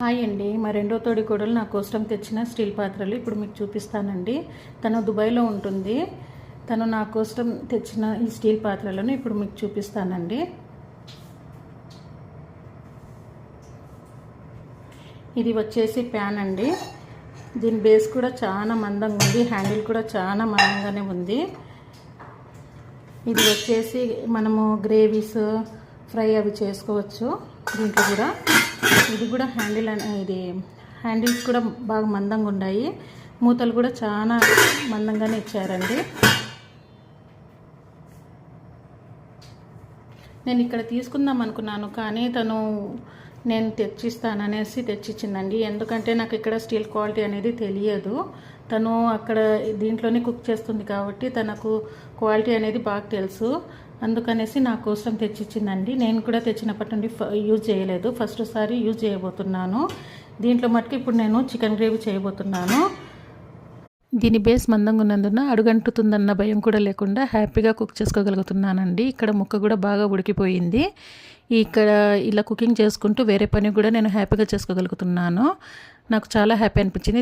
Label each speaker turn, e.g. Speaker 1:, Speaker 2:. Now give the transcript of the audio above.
Speaker 1: Hi అండి, మా రెండో తోడి కోడలు నా కోసం తెచ్చిన స్టీల్ పాత్రలు ఇప్పుడు మీకు చూపిస్తానండి. తను దుబాయ్లో ఉంటుంది. తను నా కోసం తెచ్చిన ఈ స్టీల్ పాత్రలను ఇప్పుడు మీకు చూపిస్తానండి. ఇది వచ్చేసి ప్యాన్ అండి. దీని బేస్ కూడా చాలా మందంగా ఉంది, హ్యాండిల్ కూడా చాలా మందంగానే ఉంది. ఇది వచ్చేసి మనము గ్రేవీస్ ఫ్రై అవి చేసుకోవచ్చు. దీంట్లో కూడా ఇది కూడా హ్యాండిల్స్ కూడా బాగా మందంగా ఉన్నాయి. మూతలు కూడా చాలా మందంగానే ఇచ్చారండి. నేను ఇక్కడ తీసుకుందాం అనుకున్నాను, కానీ తను నేను తెచ్చిస్తాననేసి తెచ్చిచ్చిందండి. ఎందుకంటే నాకు ఇక్కడ స్టీల్ క్వాలిటీ అనేది తెలియదు. తను అక్కడ దీంట్లోనే కుక్ చేస్తుంది కాబట్టి తనకు క్వాలిటీ అనేది బాగా తెలుసు. అందుకనేసి నా కోసం తెచ్చిచ్చిందండి. నేను కూడా తెచ్చినప్పటి నుండి యూజ్ చేయలేదు, ఫస్ట్ సారి యూజ్ చేయబోతున్నాను. దీంట్లో మటుకు ఇప్పుడు నేను చికెన్ గ్రేవీ చేయబోతున్నాను. దీని బేస్ మందంగా ఉన్నందున అడుగంటుతుందన్న భయం కూడా లేకుండా హ్యాపీగా కుక్ చేసుకోగలుగుతున్నానండి. ఇక్కడ ముక్క కూడా బాగా ఉడికిపోయింది. ఇక్కడ ఇలా కుకింగ్ చేసుకుంటూ వేరే పని కూడా నేను హ్యాపీగా చేసుకోగలుగుతున్నాను. నాకు చాలా హ్యాపీ అనిపించింది.